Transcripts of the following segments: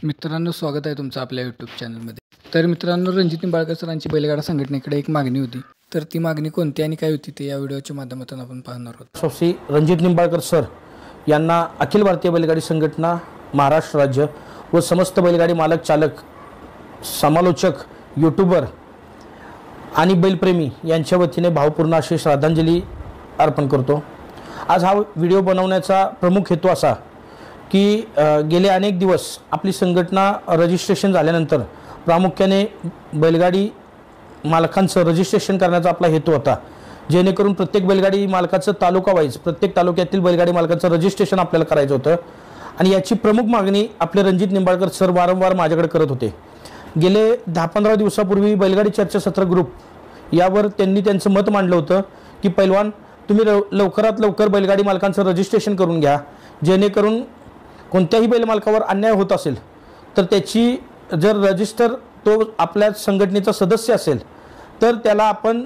मित्रांनो, स्वागत आहे तुमचं आपल्या यूट्यूब चॅनलमध्ये। तर मित्रांनो, रणजित निंबाळकर सरांची बैलगाडा संघटनेकडे एक मागणी होती। तर ती मागणी कोणती आणि काय होती ते या व्हिडिओच्या माध्यमातून आपण पाहणार आहोत। श्री रणजित निंबाळकर सर यांना अखिल भारतीय बैलगाडी संघटना महाराष्ट्र राज्य व समस्त बैलगाडी मालक चालक समालोचक यूट्यूबर आणि बैलप्रेमी यांच्या वतीने भावपूर्ण अशी श्रद्धांजली अर्पण करतो। आज हा व्हिडिओ बनवण्याचा प्रमुख हेतू असा की गेले अनेक दिवस आपली संघटना रजिस्ट्रेशन झाल्यानंतर प्रामुख्याने बैलगाडी मालकांचं रजिस्ट्रेशन करण्याचा आपला हेतू होता, जेणेकरून प्रत्येक बैलगाडी मालकाचं तालुका वाईज प्रत्येक तालुक्यातील बैलगाडी मालकांचं रजिस्ट्रेशन आपल्याला करायचं होतं। आणि याची प्रमुख मागणी आपले रणजित निंबाळकर सर वारंवार माझ्याकडे करत होते। गेले 10-15 दिवसापूर्वी बैलगाडी चर्चासत्र ग्रुप यावर त्यांनी त्यांचं मत मांडलं होतं की पैलवान, तुम्ही लवकरात लवकर बैलगाडी मालकांचं रजिस्ट्रेशन करून घ्या, जेणेकरून कोणत्याही बैल मालकावर अन्याय होत असेल तर त्याची जर रजिस्टर तो आपल्या संघटनेचा सदस्य असेल तर त्याला आपण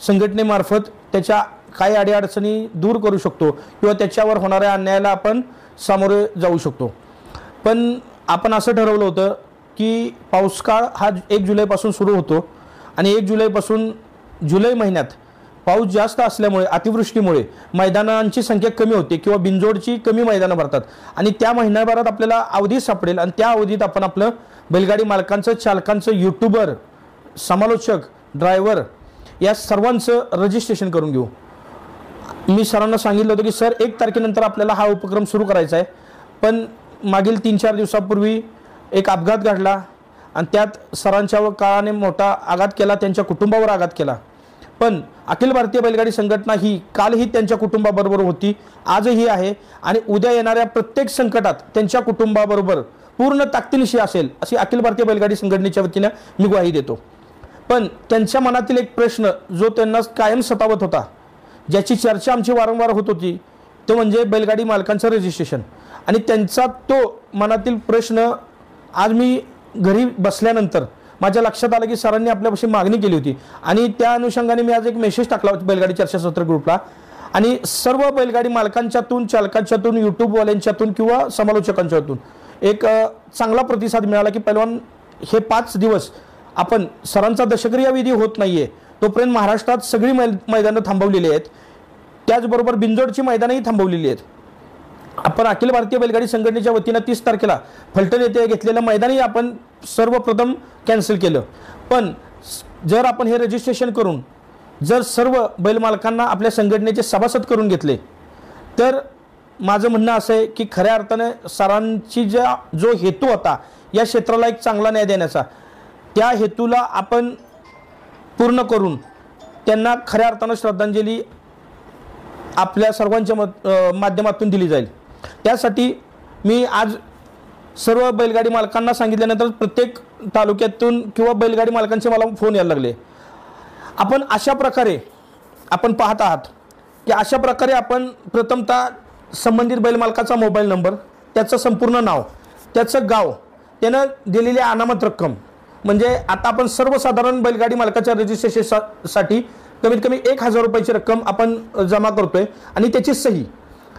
संघटनेमार्फत त्याच्या काही अडीअडचणी दूर करू शकतो किंवा त्याच्यावर होणाऱ्या अन्यायाला आपण सामोरे जाऊ शकतो। पण आपण असं ठरवलं होतं की पाऊसकाळ हा 1 जुलैपासून सुरू होतो आणि 1 जुलैपासून जुलै महिन्यात पाऊस जास्त असल्यामुळे अतिवृष्टीमुळे मैदानांची संख्या कमी होते किंवा बिनजोडची कमी मैदानं भरतात आणि त्या महिन्याभरात आपल्याला अवधी सापडेल आणि त्या अवधीत आपण आपलं बैलगाडी मालकांचं चालकांचं यूट्यूबर समालोचक ड्रायव्हर या सर्वांचं रजिस्ट्रेशन करून घेऊ। मी सरांना सांगितलं होतं की सर 1 तारखेनंतर आपल्याला हा उपक्रम सुरू करायचा आहे, पण मागील 3-4 दिवसापूर्वी एक अपघात घडला आणि त्यात सरांच्या काळाने मोठा आघात केला, त्यांच्या कुटुंबावर आघात केला। पण अखिल भारतीय बैलगाडी संघटना ही कालही त्यांच्या कुटुंबाबरोबर होती, आजही आहे आणि उद्या येणाऱ्या प्रत्येक संकटात त्यांच्या कुटुंबाबरोबर पूर्ण ताकदीनिशी असेल अशी अखिल भारतीय बैलगाडी संघटनेच्या वतीने मी ग्वाही देतो। पण त्यांच्या मनातील एक प्रश्न जो त्यांना कायम सतावत होता, ज्याची चर्चा आमची वारंवार होत होती, तो म्हणजे बैलगाडी मालकांचं रजिस्ट्रेशन। आणि त्यांचा तो मनातील प्रश्न आज मी घरी बसल्यानंतर माझ्या लक्षात आलं की सरांनी आपल्यापाशी मागणी केली होती आणि त्या अनुषंगाने मी आज एक मेसेज टाकला होता बैलगाडी चर्चासत्र ग्रुपला आणि सर्व बैलगाडी मालकांच्यातून चालकांच्यातून यूट्यूबवाल्यांच्यातून किंवा समालोचकांच्यातून एक चांगला प्रतिसाद मिळाला की पैलवान, हे 5 दिवस आपण सरांचा दशक्रिया विधी होत नाहीये तोपर्यंत महाराष्ट्रात सगळी मैदानं थांबवलेली आहेत, त्याचबरोबर बिनजोडची मैदानंही थांबवलेली आहेत। आपण अखिल भारतीय बैलगाडी संघटनेच्या वतीनं 30 तारखेला फलटण येथे घेतलेलं मैदानही आपण सर्वप्रथम कॅन्सल केलं। पण जर आपण हे रजिस्ट्रेशन करून जर सर्व बैल मालकांना आपल्या संघटनेचे सभासद करून घेतले तर माझं म्हणणं असं आहे की खऱ्या अर्थाने सरांची जो हेतू होता या क्षेत्राला एक चांगला न्याय देण्याचा, त्या हेतूला आपण पूर्ण करून त्यांना खऱ्या अर्थानं श्रद्धांजली आपल्या सर्वांच्या माध्यमातून दिली जाईल। त्यासाठी मी आज सर्व बैलगाडी मालकांना सांगितल्यानंतर प्रत्येक तालुक्यातून किंवा बैलगाडी मालकांचे मला फोन यायला लागले। आपण अशा प्रकारे आपण पाहत आहात की अशा प्रकारे आपण प्रथमतः संबंधित बैल मालकाचा मोबाईल नंबर, त्याचं संपूर्ण नाव, त्याचं गाव, त्यानं दिलेली अनामत रक्कम, म्हणजे आता आपण सर्वसाधारण बैलगाडी मालकाच्या रजिस्ट्रेशनसाठी कमीत कमी 1000 रुपयाची रक्कम आपण जमा करतोय आणि त्याची सही,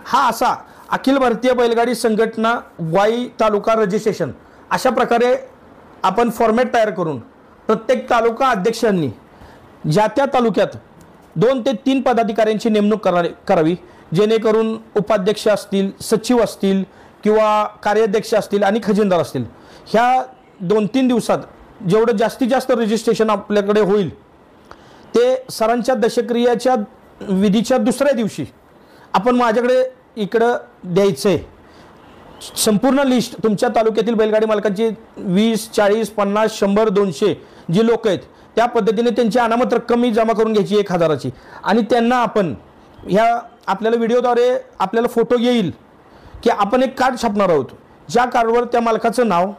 हा असा अखिल भारतीय बैलगाडी संघटना वाई तालुका रजिस्ट्रेशन अशा प्रकारे आपण फॉर्मॅट तयार करून प्रत्येक तालुका अध्यक्षांनी ज्या त्या तालुक्यात 2 ते 3 पदाधिकाऱ्यांची नेमणूक करावी, जेणेकरून उपाध्यक्ष असतील, सचिव असतील किंवा कार्याध्यक्ष असतील आणि खजिनदार असतील, ह्या 2-3 दिवसात जेवढं जास्तीत जास्त रजिस्ट्रेशन आपल्याकडे होईल ते सरांच्या दशक्रियाच्या विधीच्या दुसऱ्या दिवशी आपण माझ्याकडे इकडं द्यायचं आहे। संपूर्ण लिस्ट तुमच्या तालुक्यातील बैलगाडी मालकांची 20, 40, 50, 100, 200 जी लोक आहेत त्या पद्धतीने त्यांची अनामत रक्कम मी जमा करून घ्यायची 1000ची आणि त्यांना आपण ह्या आपल्याला व्हिडिओद्वारे आपल्याला फोटो येईल की आपण एक कार्ड छापणार आहोत, ज्या कार्डवर त्या मालकाचं नाव,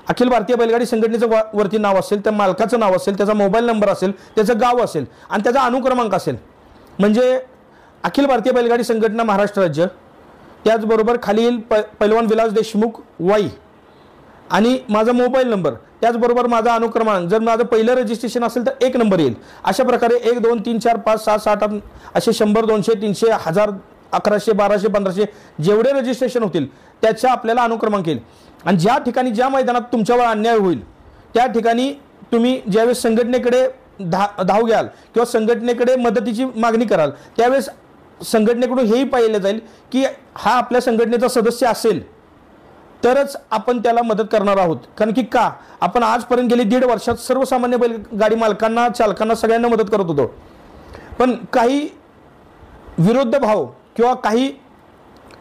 अखिल भारतीय बैलगाडी संघटनेचं वरती नाव असेल, त्या मालकाचं नाव असेल, त्याचा मोबाईल नंबर असेल, त्याचं गाव असेल आणि त्याचा अनुक्रमांक असेल, म्हणजे अखिल भारतीय बैलगाडी संघटना महाराष्ट्र राज्य, त्याचबरोबर खालील पैलवान विलास देशमुख वाई आणि माझा मोबाईल नंबर, त्याचबरोबर माझा अनुक्रमांक, जर माझं पहिलं रजिस्ट्रेशन असेल तर 1 नंबर येईल। अशा प्रकारे 1, 2, 3, 4, 5, 6, 7, 8 असे 100, 200, 300, 1000 1100 1200 1500 जेवढे रजिस्ट्रेशन होतील त्याच्या आपल्याला अनुक्रमांक येईल आणि ज्या ठिकाणी ज्या मैदानात तुमच्यावर अन्याय होईल त्या ठिकाणी तुम्ही ज्यावेळेस संघटनेकडे धाव घ्याल किंवा संघटनेकडे मदतीची मागणी कराल त्यावेळेस संघटनेकडून हेही पाहिलं जाईल की हा आपल्या संघटनेचा सदस्य असेल तरच आपण त्याला मदत करणार आहोत. कारण की का आपण आजपर्यंत गेली 1.5 वर्षात सर्वसामान्य बैलगाडी मालकांना चालकांना सगळ्यांना मदत करत होतो. पण काही विरुद्ध भाव किंवा काही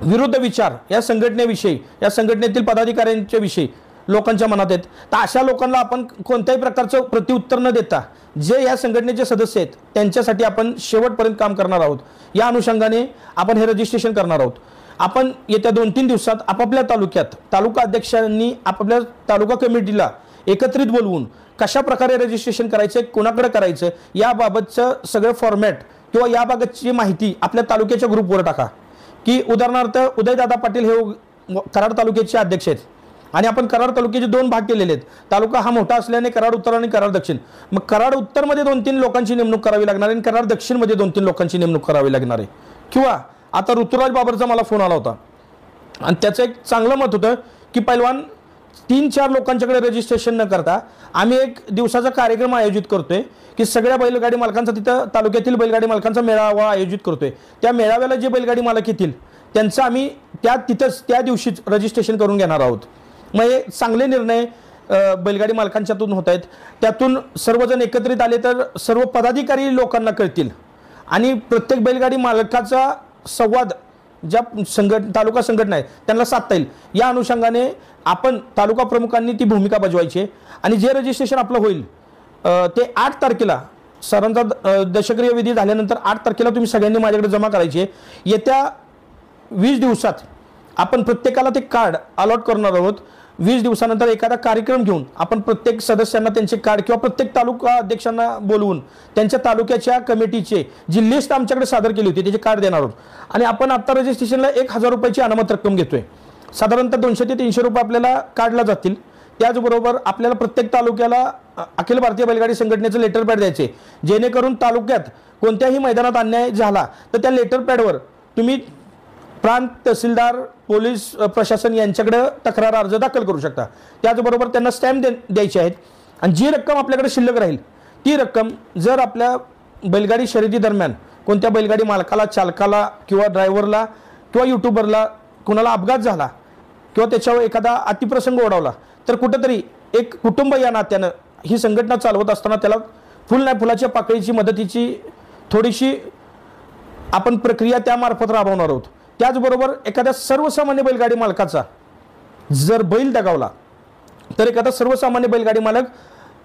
विरुद्ध विचार या संघटनेविषयी या संघटनेतील पदाधिकाऱ्यांच्या विषयी लोकांच्या मनात आहेत. तर अशा लोकांना आपण कोणत्याही प्रकारचं प्रत्युत्तर न देता जे या संघटनेचे सदस्य आहेत त्यांच्यासाठी आपण शेवटपर्यंत काम करणार आहोत. या अनुषंगाने आपण हे रजिस्ट्रेशन करणार आहोत. आपण येत्या 2-3 दिवसात आपापल्या तालुक्यात तालुका अध्यक्षांनी आपापल्या तालुका कमिटीला एकत्रित बोलवून कशा प्रकारे रजिस्ट्रेशन करायचं कोणाकडे करायचं याबाबतचं सगळं फॉर्मॅट किंवा याबाबतची माहिती आपल्या तालुक्याच्या ग्रुपवर टाका. की उदाहरणार्थ उदयदादा पाटील हे कराड तालुक्याचे अध्यक्ष आहेत आणि आपण कराड तालुक्याचे 2 भाग केलेले आहेत. तालुका हा मोठा असल्याने कराड उत्तर आणि कराड दक्षिण. मग कराड उत्तरमध्ये 2-3 लोकांची नेमणूक करावी लागणार आहे आणि कराड दक्षिणमध्ये 2-3 लोकांची नेमणूक करावी लागणार आहे. किंवा आता ऋतुराज बाबरचा मला फोन आला होता आणि त्याचं एक चांगलं मत होतं की पैलवान 3-4 लोकांच्याकडे रजिस्ट्रेशन न करता आम्ही एक दिवसाचा कार्यक्रम आयोजित करतोय की सगळ्या बैलगाडी मालकांचा तिथं तालुक्यातील बैलगाडी मालकांचा मेळावा आयोजित करतोय. त्या मेळाव्याला जे बैलगाडी मालक येतील त्यांचं आम्ही तिथंच त्या दिवशीच रजिस्ट्रेशन करून घेणार आहोत. मग हे चांगले निर्णय बैलगाडी मालकांच्यातून होत आहेत. त्यातून सर्वजण एकत्रित आले तर सर्व पदाधिकारी लोकांना कळतील आणि प्रत्येक बैलगाडी मालकाचा संवाद ज्या तालुका संघटना आहे त्यांना साधता येईल. या अनुषंगाने आपण तालुका प्रमुखांनी ती भूमिका बजवायची आहे. आणि जे रजिस्ट्रेशन आपलं होईल ते 8 तारखेला सरांचा दशक्रिय विधी झाल्यानंतर 8 तारखेला तुम्ही सगळ्यांनी माझ्याकडे जमा करायची आहे. येत्या 20 दिवसात आपण प्रत्येकाला ते कार्ड अलॉट करणार आहोत. 20 दिवसानंतर एखादा कार्यक्रम घेऊन आपण प्रत्येक सदस्यांना त्यांचे कार्ड किंवा प्रत्येक तालुका अध्यक्षांना बोलवून त्यांच्या तालुक्याच्या कमिटीचे जी लिस्ट आमच्याकडे सादर केली होती त्याचे कार्ड देणार आहोत. आणि आपण आता रजिस्ट्रेशनला 1000 रुपयाची अनामत रक्कम घेतोय. साधारणतः 200 ते 300 रुपये आपल्याला काढला जातील. त्याचबरोबर आपल्याला प्रत्येक तालुक्याला अखिल भारतीय बैलगाडी संघटनेचं लेटर पॅड द्यायचे जेणेकरून तालुक्यात कोणत्याही मैदानात अन्याय झाला तर त्या लेटर पॅडवर तुम्ही प्रांत तहसीलदार पोलीस प्रशासन यांच्याकडे तक्रार अर्ज दाखल करू शकता. त्याचबरोबर त्यांना स्टॅम्प द्यायचे आहेत. आणि जी रक्कम आपल्याकडे शिल्लक राहील ती रक्कम जर आपल्या बैलगाडी शर्यती दरम्यान कोणत्या बैलगाडी मालकाला चालकाला किंवा ड्रायव्हरला किंवा युट्यूबरला कोणाला अपघात झाला किंवा त्याच्यावर एखादा अतिप्रसंग ओढवला तर कुठंतरी एक कुटुंब या नात्यानं ही संघटना चालवत असताना त्याला फुल नाही फुलाच्या पाकळीची मदतीची थोडीशी आपण प्रक्रिया त्यामार्फत राबवणार आहोत. त्याचबरोबर एखाद्या सर्वसामान्य बैलगाडी मालकाचा जर बैल दगावला तर एखादा सर्वसामान्य बैलगाडी मालक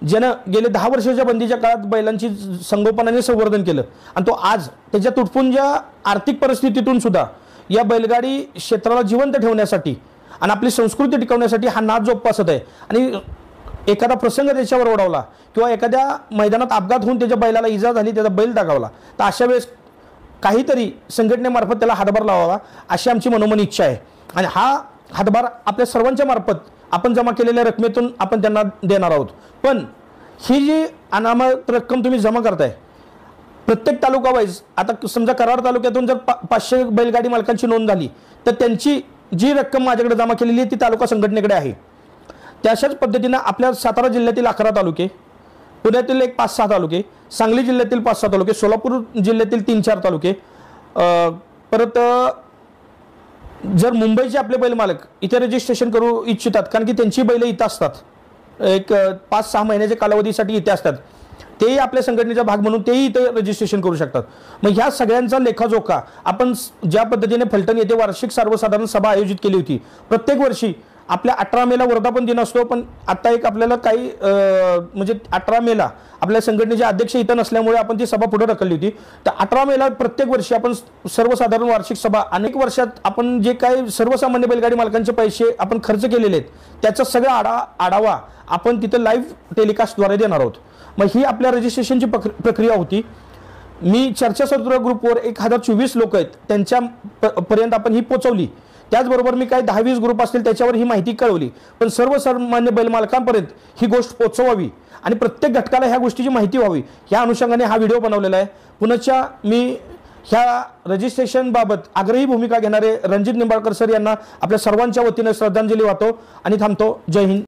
ज्यानं गेले 10 वर्षाच्या बंदीच्या काळात बैलांची संगोपनाने संवर्धन केलं आणि तो आज त्याच्या तुटपुंज्या आर्थिक परिस्थितीतून सुद्धा या बैलगाडी क्षेत्राला जिवंत ठेवण्यासाठी आणि आपली संस्कृती टिकवण्यासाठी हा नाद जोपासत आहे. आणि एखादा प्रसंग त्याच्यावर ओढवला किंवा एखाद्या मैदानात अपघात होऊन त्याच्या बैलाला इजा झाली त्याचा बैल दगावला तर अशा वेळेस काहीतरी संघटनेमार्फत त्याला हातभार लावावा अशी आमची मनोमन इच्छा आहे. आणि हा हातभार आपल्या सर्वांच्या मार्फत आपण जमा केलेल्या रकमेतून आपण त्यांना देणार आहोत. पण ही जी अनामत रक्कम तुम्ही जमा करताय प्रत्येक तालुका वाईज आता समजा कराड तालुक्यातून जर 500 बैलगाडी मालकांची नोंद झाली तर त्यांची जी रक्कम माझ्याकडे जमा केलेली आहे ती तालुका संघटनेकडे आहे. त्याच्याच पद्धतीनं आपल्या सातारा जिल्ह्यातील 11 तालुके, पुण्यातील एक 5-6 तालुके, सांगली जिल्ह्यातील 5-6 तालुके, सोलापूर जिल्ह्यातील 3-4 तालुके, परत जर मुंबईचे आपले बैल मालक इथे रजिस्ट्रेशन करू इच्छितात कारण की त्यांची बैल इथं असतात एक 5-6 महिन्याच्या कालावधीसाठी इथे असतात तेही आपल्या संघटनेचा भाग म्हणून तेही इथे रजिस्ट्रेशन करू शकतात. मग ह्या सगळ्यांचा लेखाजोखा आपण ज्या पद्धतीने फलटण येथे वार्षिक सर्वसाधारण सभा आयोजित केली होती. प्रत्येक वर्षी आपल्या 18 मेला वर्धापन दिन असतो पण आता एक आपल्याला काही म्हणजे 18 मेला आपल्या संघटनेचे अध्यक्ष इथं नसल्यामुळे आपण ती सभा पुढे ढकलली होती. तर 18 मेला प्रत्येक वर्षी आपण सर्वसाधारण वार्षिक सभा अनेक वर्षात आपण जे काही सर्वसामान्य बैलगाडी मालकांचे पैसे आपण खर्च केलेले आहेत त्याचा सगळा आढावा आपण तिथं लाईव्ह टेलिकास्टद्वारे देणार आहोत. मग ही आपल्या रजिस्ट्रेशनची प्रक्रिया होती. मी चर्चासत्र ग्रुपवर 1024 लोक आहेत त्यांच्यापर्यंत आपण ही पोचवली. त्याचबरोबर मी काही 10-20 ग्रुप असतील त्याच्यावर ही माहिती कळवली. पण सर्वसामान्य बैल मालकांपर्यंत ही गोष्ट पोचवावी आणि प्रत्येक घटकाला ह्या गोष्टीची माहिती व्हावी या अनुषंगाने हा व्हिडिओ बनवलेला आहे. पुनश्च मी ह्या रजिस्ट्रेशनबाबत आग्रही भूमिका घेणारे रणजित निंबाळकर सर यांना आपल्या सर्वांच्या वतीने श्रद्धांजली वाहतो आणि थांबतो. जय हिंद.